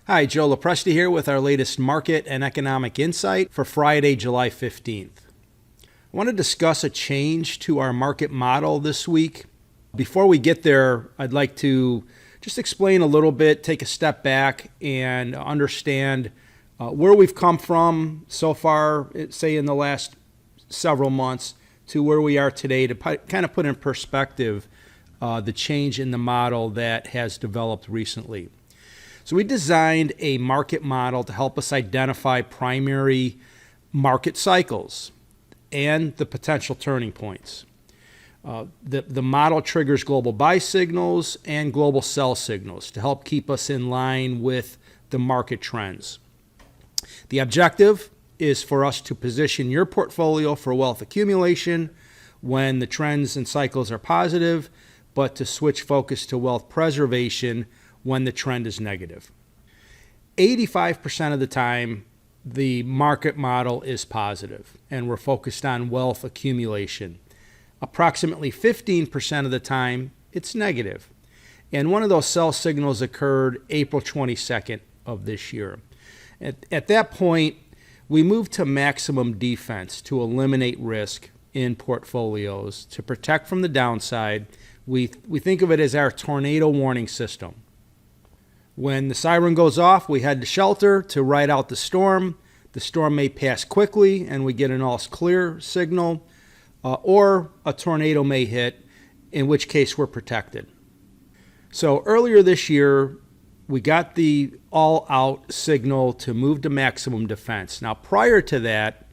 Hi, Joe LaPresti here with our latest market and economic insight for Friday, July 15th. I want to discuss a change to our market model this week. Before we get there, I'd like to just explain a little bit, take a step back, and understand where we've come from so far, say in the last several months, to where we are today to kind of put in perspective the change in the model that has developed recently. So we designed a market model to help us identify primary market cycles and the potential turning points. The model triggers global buy signals and global sell signals to help keep us in line with the market trends. The objective is for us to position your portfolio for wealth accumulation when the trends and cycles are positive, but to switch focus to wealth preservation when the trend is negative. 85% of the time, the market model is positive, and we're focused on wealth accumulation. Approximately 15% of the time, it's negative. And one of those sell signals occurred April 22nd of this year. At that point, we moved to maximum defense to eliminate risk in portfolios to protect from the downside. We think of it as our tornado warning system. When the siren goes off, we head to shelter to ride out the storm. The storm may pass quickly and we get an all clear signal, or a tornado may hit, in which case we're protected. So earlier this year, we got the all-out signal to move to maximum defense. Now, prior to that,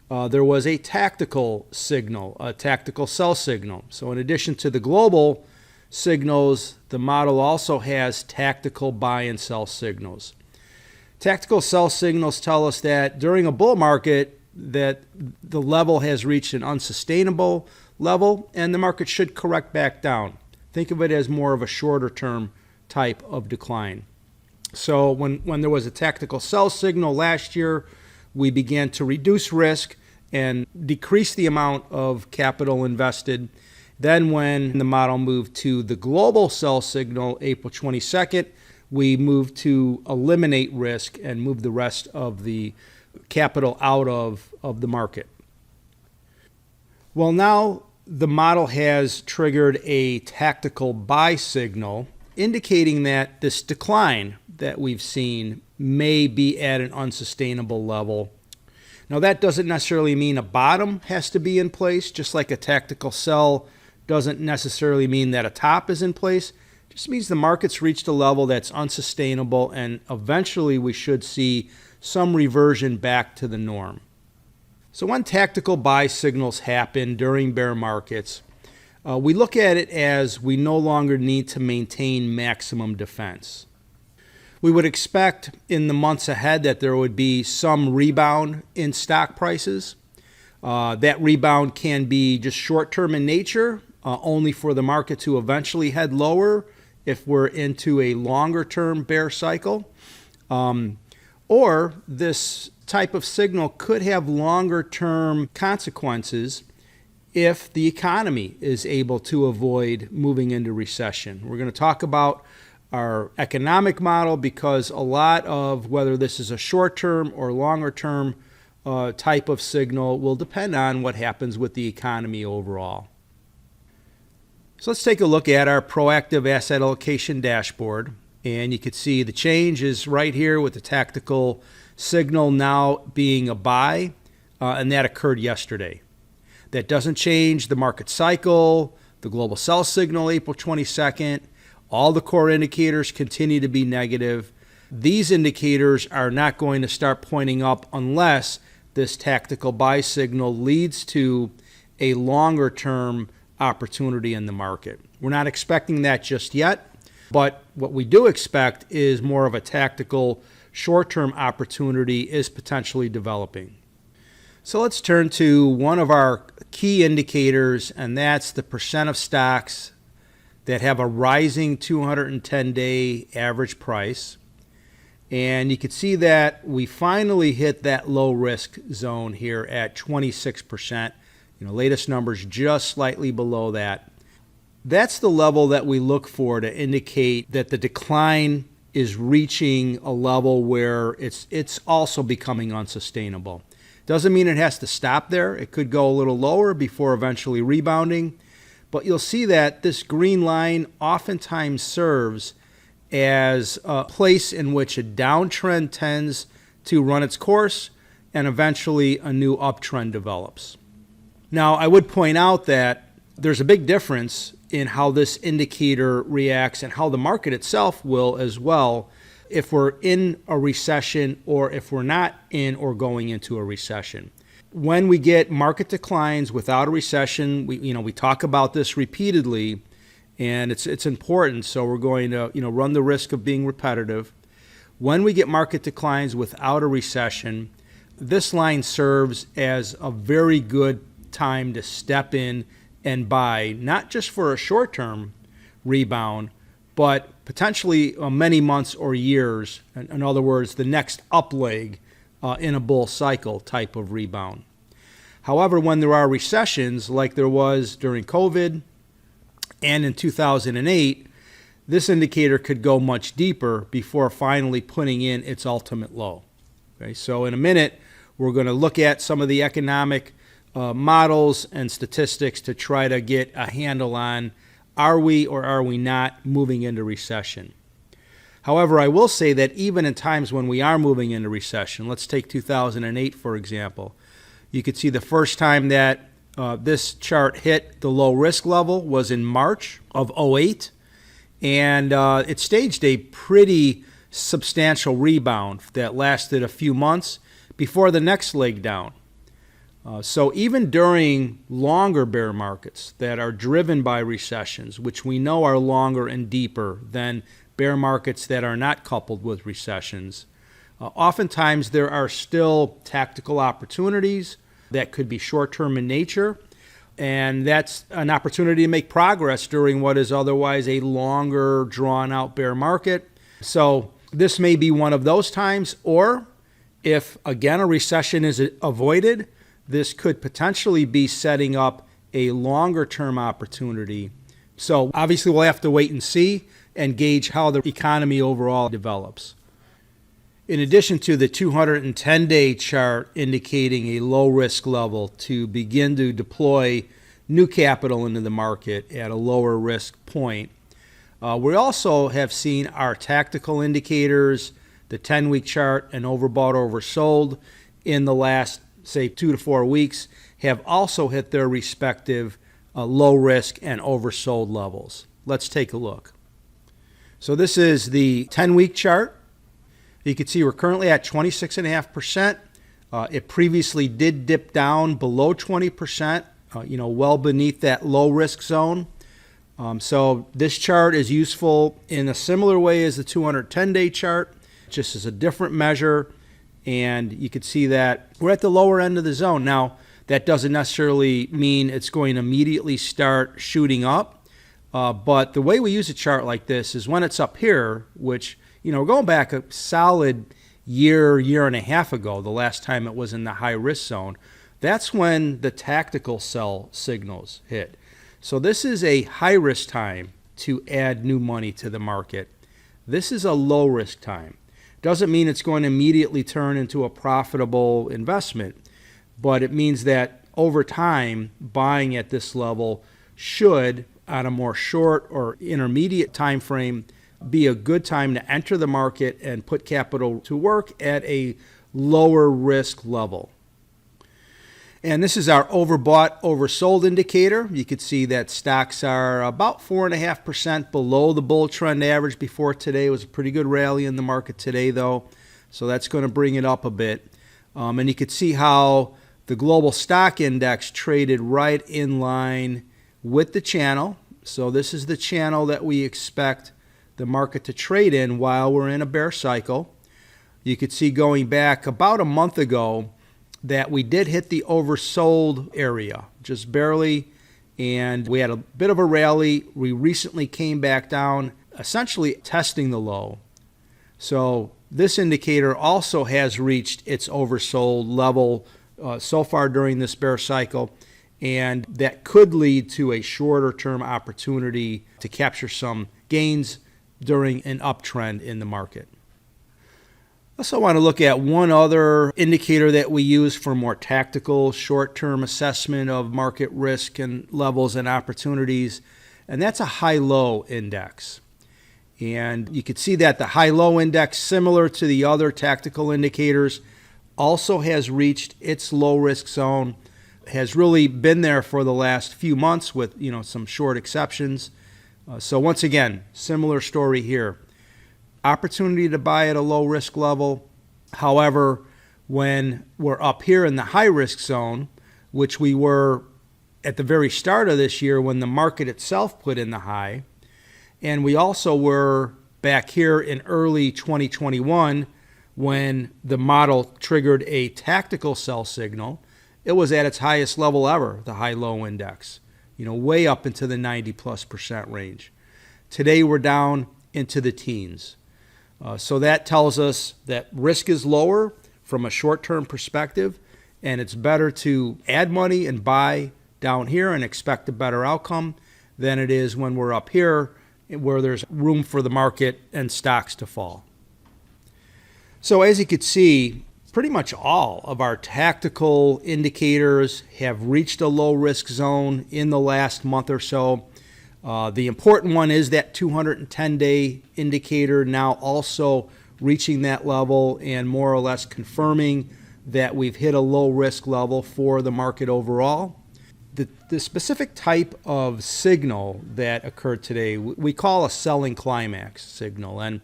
there was a tactical signal, a tactical sell signal. So in addition to the global signals, the model also has tactical buy and sell signals. Tactical sell signals tell us that during a bull market that the level has reached an unsustainable level and the market should correct back down. Think of it as more of a shorter term type of decline. So when there was a tactical sell signal last year, we began to reduce risk and decrease the amount of capital invested. Then when the model moved to the global sell signal, April 22nd, we moved to eliminate risk and move the rest of the capital out of the market. Well, now the model has triggered a tactical buy signal, indicating that this decline that we've seen may be at an unsustainable level. Now, that doesn't necessarily mean a bottom has to be in place, just like a tactical sell doesn't necessarily mean that a top is in place. It just means the market's reached a level that's unsustainable, and eventually we should see some reversion back to the norm. So when tactical buy signals happen during bear markets, we look at it as we no longer need to maintain maximum defense. We would expect in the months ahead that there would be some rebound in stock prices. That rebound can be just short-term in nature, only for the market to eventually head lower if we're into a longer-term bear cycle. Or this type of signal could have longer-term consequences if the economy is able to avoid moving into recession. We're going to talk about our economic model because a lot of whether this is a short-term or longer-term type of signal will depend on what happens with the economy overall. So let's take a look at our proactive asset allocation dashboard. And you can see the change is right here with the tactical signal now being a buy, and that occurred yesterday. That doesn't change the market cycle, the global sell signal April 22nd. All the core indicators continue to be negative. These indicators are not going to start pointing up unless this tactical buy signal leads to a longer term opportunity in the market. We're not expecting that just yet, but what we do expect is more of a tactical short-term opportunity is potentially developing. So let's turn to one of our key indicators, and that's the percent of stocks that have a rising 210-day average price. And you can see that we finally hit that low risk zone here at 26%. Latest numbers just slightly below that. That's the level that we look for to indicate that the decline is reaching a level where it's also becoming unsustainable. Doesn't mean it has to stop there. It could go a little lower before eventually rebounding. But you'll see that this green line oftentimes serves as a place in which a downtrend tends to run its course and eventually a new uptrend develops. Now, I would point out that there's a big difference in how this indicator reacts and how the market itself will as well if we're in a recession or if we're not in or going into a recession. When we get market declines without a recession, we talk about this repeatedly, and it's important, so we're going to run the risk of being repetitive. When we get market declines without a recession, this line serves as a very good time to step in and buy, not just for a short-term rebound, but potentially many months or years. In other words, the next up leg in a bull cycle type of rebound. However, when there are recessions like there was during COVID and in 2008, this indicator could go much deeper before finally putting in its ultimate low. Okay, so in a minute, we're going to look at some of the economic models and statistics to try to get a handle on are we or are we not moving into recession. However, I will say that even in times when we are moving into recession, let's take 2008 for example, you could see the first time that this chart hit the low risk level was in March of '08, and it staged a pretty substantial rebound that lasted a few months before the next leg down. So even during longer bear markets that are driven by recessions, which we know are longer and deeper than bear markets that are not coupled with recessions, oftentimes there are still tactical opportunities that could be short-term in nature, and that's an opportunity to make progress during what is otherwise a longer, drawn-out bear market. So this may be one of those times, or if, again, a recession is avoided, this could potentially be setting up a longer-term opportunity. So obviously we'll have to wait and see and gauge how the economy overall develops. In addition to the 210-day chart indicating a low-risk level to begin to deploy new capital into the market at a lower risk point, we also have seen our tactical indicators, the 10-week chart, and overbought, oversold in the last, say, 2 to 4 weeks, have also hit their respective low risk and oversold levels. Let's take a look. So this is the 10-week chart. You can see we're currently at 26.5%. It previously did dip down below 20%, well beneath that low risk zone. So this chart is useful in a similar way as the 210-day chart, just as a different measure. And you can see that we're at the lower end of the zone. Now, that doesn't necessarily mean it's going to immediately start shooting up. But the way we use a chart like this is when it's up here, which, we're going back a solid year and a half ago, the last time it was in the high risk zone. That's when the tactical sell signals hit. So this is a high risk time to add new money to the market. This is a low risk time. Doesn't mean it's going to immediately turn into a profitable investment, but it means that over time, buying at this level should, on a more short or intermediate time frame, be a good time to enter the market and put capital to work at a lower risk level. And this is our overbought, oversold indicator. You can see that stocks are about 4.5% below the bull trend average before today. It was a pretty good rally in the market today, though, so that's going to bring it up a bit. And you can see how the global stock index traded right in line with the channel. So this is the channel that we expect the market to trade in while we're in a bear cycle. You could see going back about a month ago that we did hit the oversold area, just barely, and we had a bit of a rally. We recently came back down, essentially testing the low. So this indicator also has reached its oversold level so far during this bear cycle, and that could lead to a shorter term opportunity to capture some gains during an uptrend in the market. Also want to look at one other indicator that we use for more tactical short-term assessment of market risk and levels and opportunities, and that's a high-low index. And you can see that the high-low index, similar to the other tactical indicators, also has reached its low-risk zone, has really been there for the last few months with some short exceptions. So once again, similar story here. Opportunity to buy at a low risk level. However, when we're up here in the high risk zone, which we were at the very start of this year when the market itself put in the high, and we also were back here in early 2021 when the model triggered a tactical sell signal, it was at its highest level ever, the high-low index, way up into the 90+% range. Today we're down into the teens. So that tells us that risk is lower from a short-term perspective, and it's better to add money and buy down here and expect a better outcome than it is when we're up here where there's room for the market and stocks to fall. So as you could see, pretty much all of our tactical indicators have reached a low risk zone in the last month or so. The important one is that 210-day indicator now also reaching that level and more or less confirming that we've hit a low risk level for the market overall. The specific type of signal that occurred today, we call a selling climax signal. And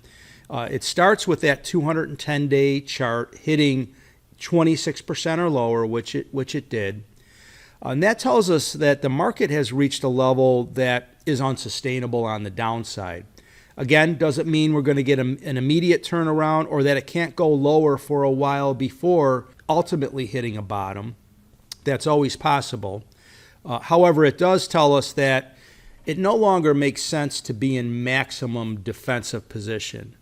it starts with that 210-day chart hitting 26% or lower, which it did. And that tells us that the market has reached a level that is unsustainable on the downside. Again, doesn't mean we're going to get an immediate turnaround or that it can't go lower for a while before ultimately hitting a bottom. That's always possible. However, it does tell us that it no longer makes sense to be in maximum defensive position.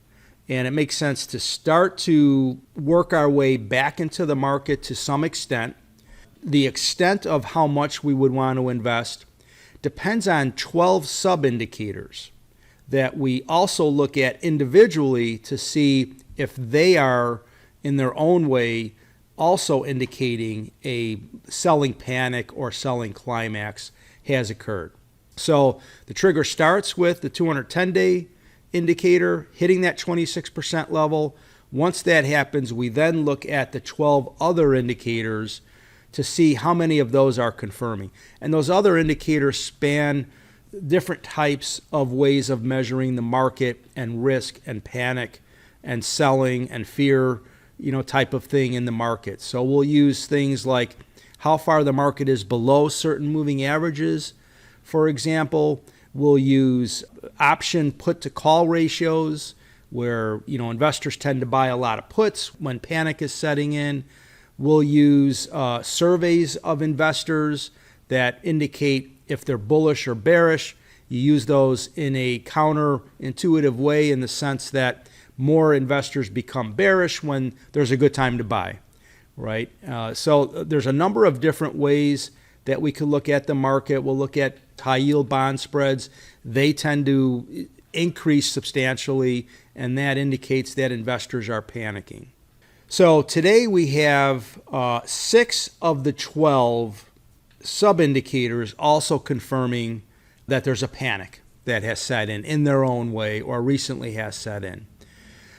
And it makes sense to start to work our way back into the market to some extent. The extent of how much we would want to invest depends on 12 sub-indicators that we also look at individually to see if they are, in their own way, also indicating a selling panic or selling climax has occurred. So the trigger starts with the 210-day indicator hitting that 26% level. Once that happens, we then look at the 12 other indicators to see how many of those are confirming. And those other indicators span different types of ways of measuring the market and risk and panic and selling and fear, type of thing in the market. So we'll use things like how far the market is below certain moving averages. For example, we'll use option put to call ratios where, investors tend to buy a lot of puts when panic is setting in. We'll use surveys of investors that indicate if they're bullish or bearish. You use those in a counterintuitive way in the sense that more investors become bearish when there's a good time to buy, right? So there's a number of different ways that we could look at the market. We'll look at high yield bond spreads. They tend to increase substantially, and that indicates that investors are panicking. So today we have 6 of the 12 sub-indicators also confirming that there's a panic that has set in their own way or recently has set in.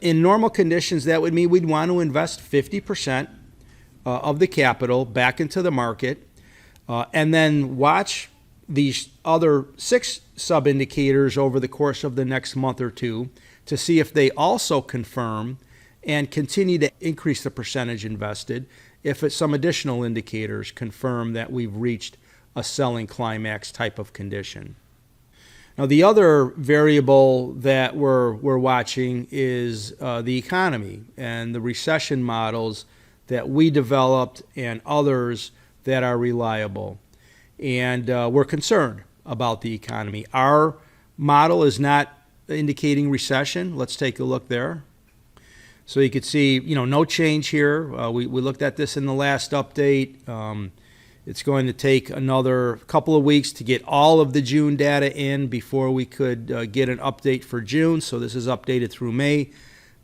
In normal conditions, that would mean we'd want to invest 50% of the capital back into the market and then watch these other 6 sub-indicators over the course of the next month or two to see if they also confirm and continue to increase the percentage invested if some additional indicators confirm that we've reached a selling climax type of condition. Now, the other variable that we're watching is the economy and the recession models that we developed and others that are reliable. And we're concerned about the economy. Our model is not indicating recession. Let's take a look there. So you could see, no change here. We looked at this in the last update. It's going to take another couple of weeks to get all of the June data in before we could get an update for June. So this is updated through May.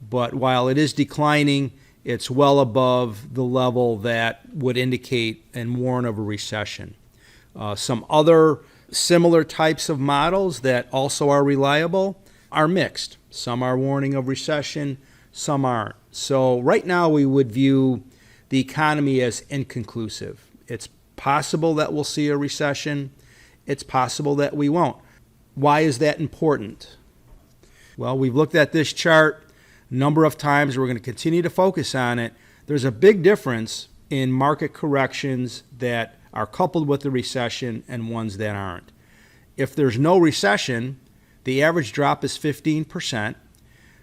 But while it is declining, it's well above the level that would indicate and warn of a recession. Some other similar types of models that also are reliable are mixed. Some are warning of recession, some aren't. So right now we would view the economy as inconclusive. It's possible that we'll see a recession. It's possible that we won't. Why is that important? Well, we've looked at this chart a number of times. We're going to continue to focus on it. There's a big difference in market corrections that are coupled with the recession and ones that aren't. If there's no recession, the average drop is 15%.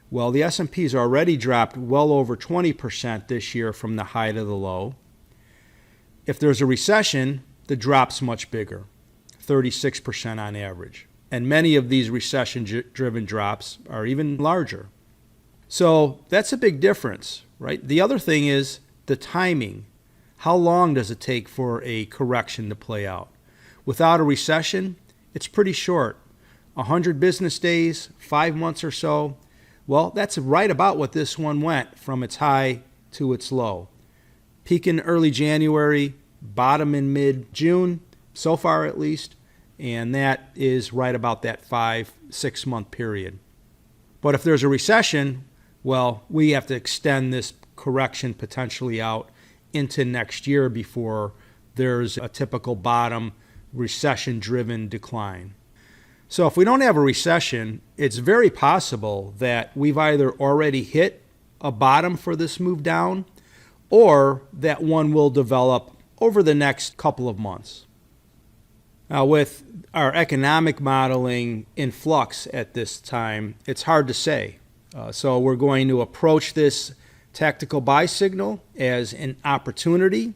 Well, the S&P's already dropped well over 20% this year from the high to the low. If there's a recession, the drop's much bigger, 36% on average. And many of these recession-driven drops are even larger. So that's a big difference, right? The other thing is the timing. How long does it take for a correction to play out? Without a recession, it's pretty short. 100 business days, 5 months or so. Well, that's right about what this one went from its high to its low. Peak in early January, bottom in mid-June, so far at least, and that is right about that 5-6 month period. But if there's a recession, well, we have to extend this correction potentially out into next year before there's a typical bottom recession-driven decline. So if we don't have a recession, it's very possible that we've either already hit a bottom for this move down or that one will develop over the next couple of months. Now, with our economic modeling in flux at this time, it's hard to say. So we're going to approach this tactical buy signal as an opportunity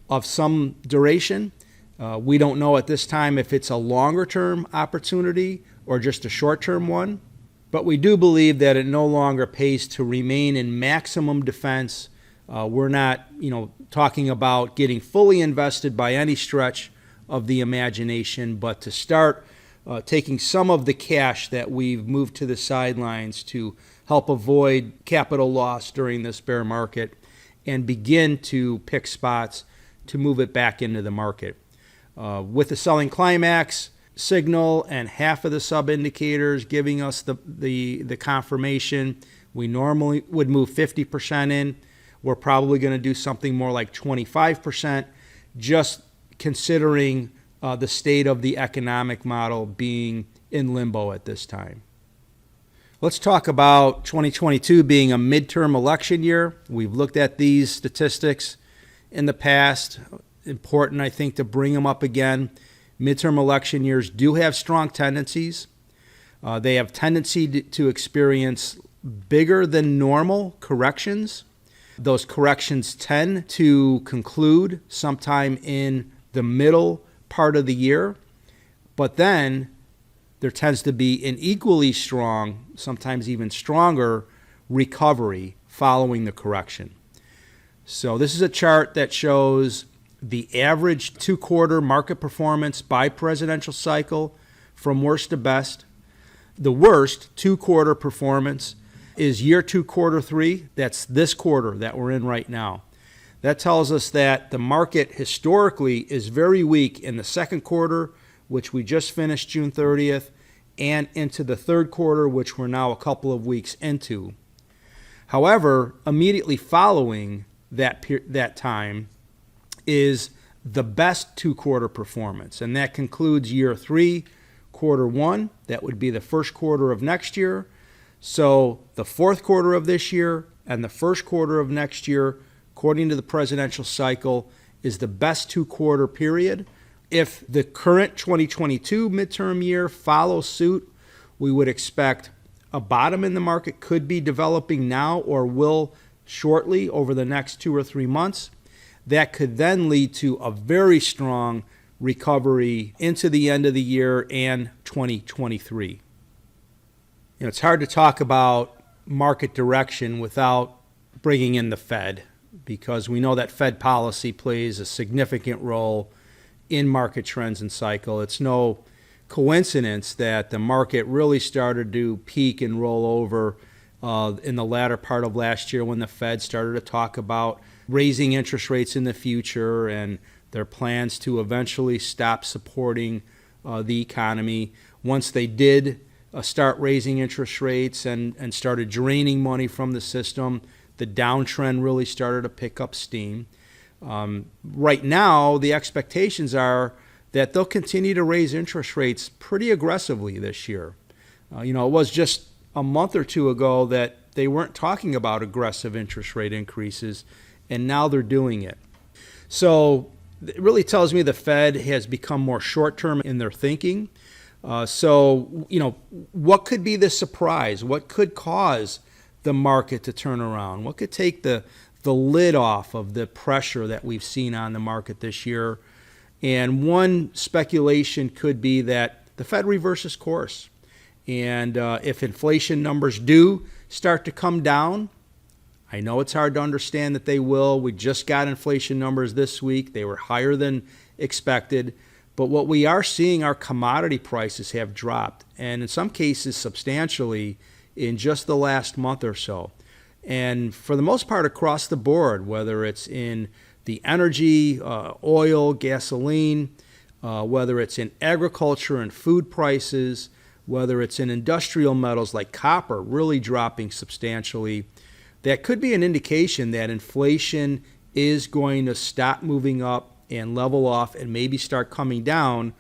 of some duration. We don't know at this time if it's a longer-term opportunity or just a short-term one, but we do believe that it no longer pays to remain in maximum defense. We're not, talking about getting fully invested by any stretch of the imagination, but to start taking some of the cash that we've moved to the sidelines to help avoid capital loss during this bear market and begin to pick spots to move it back into the market. With the selling climax signal and half of the sub-indicators giving us the confirmation, we normally would move 50% in. We're probably going to do something more like 25%, just considering the state of the economic model being in limbo at this time. Let's talk about 2022 being a midterm election year. We've looked at these statistics in the past. Important, I think, to bring them up again. Midterm election years do have strong tendencies. They have tendency to experience bigger than normal corrections. Those corrections tend to conclude sometime in the middle part of the year, but then there tends to be an equally strong, sometimes even stronger, recovery following the correction. So this is a chart that shows the average 2-quarter market performance by presidential cycle from worst to best. The worst 2-quarter performance is year 2, quarter 3. That's this quarter that we're in right now. That tells us that the market historically is very weak in the second quarter, which we just finished June 30th, and into the third quarter, which we're now a couple of weeks into. However, immediately following that time is the best 2-quarter performance, and that concludes year 3, quarter 1. That would be the first quarter of next year. So the fourth quarter of this year and the first quarter of next year, according to the presidential cycle, is the best 2-quarter period. If the current 2022 midterm year follows suit, we would expect a bottom in the market could be developing now or will shortly over the next 2 or 3 months. That could then lead to a very strong recovery into the end of the year and 2023. It's hard to talk about market direction without bringing in the Fed, because we know that Fed policy plays a significant role in market trends and cycle. It's no coincidence that the market really started to peak and roll over in the latter part of last year when the Fed started to talk about raising interest rates in the future and their plans to eventually stop supporting the economy. Once they did start raising interest rates and started draining money from the system, the downtrend really started to pick up steam. Right now, the expectations are that they'll continue to raise interest rates pretty aggressively this year. It was just a month or two ago that they weren't talking about aggressive interest rate increases, and now they're doing it. So it really tells me the Fed has become more short-term in their thinking. What could be the surprise? What could cause the market to turn around? What could take the lid off of the pressure that we've seen on the market this year? And one speculation could be that the Fed reverses course. And if inflation numbers do start to come down, I know it's hard to understand that they will. We just got inflation numbers this week. They were higher than expected. But what we are seeing are commodity prices have dropped, and in some cases substantially in just the last month or so. And for the most part across the board, whether it's in the energy, oil, gasoline, whether it's in agriculture and food prices, whether it's in industrial metals like copper really dropping substantially, that could be an indication that inflation is going to stop moving up and level off and maybe start coming down.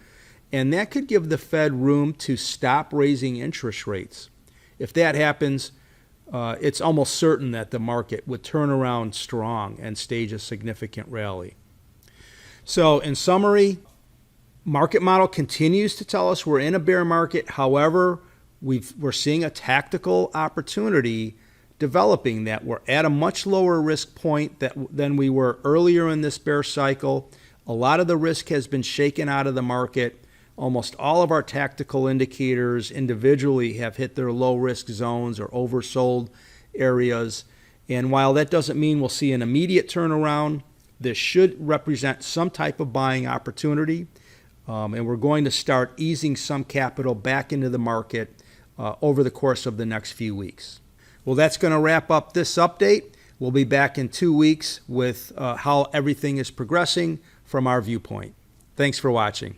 And that could give the Fed room to stop raising interest rates. If that happens, it's almost certain that the market would turn around strong and stage a significant rally. So in summary, market model continues to tell us we're in a bear market. However, we're seeing a tactical opportunity developing that we're at a much lower risk point than we were earlier in this bear cycle. A lot of the risk has been shaken out of the market. Almost all of our tactical indicators individually have hit their low risk zones or oversold areas. And while that doesn't mean we'll see an immediate turnaround, this should represent some type of buying opportunity. And we're going to start easing some capital back into the market over the course of the next few weeks. Well, that's going to wrap up this update. We'll be back in 2 weeks with how everything is progressing from our viewpoint. Thanks for watching.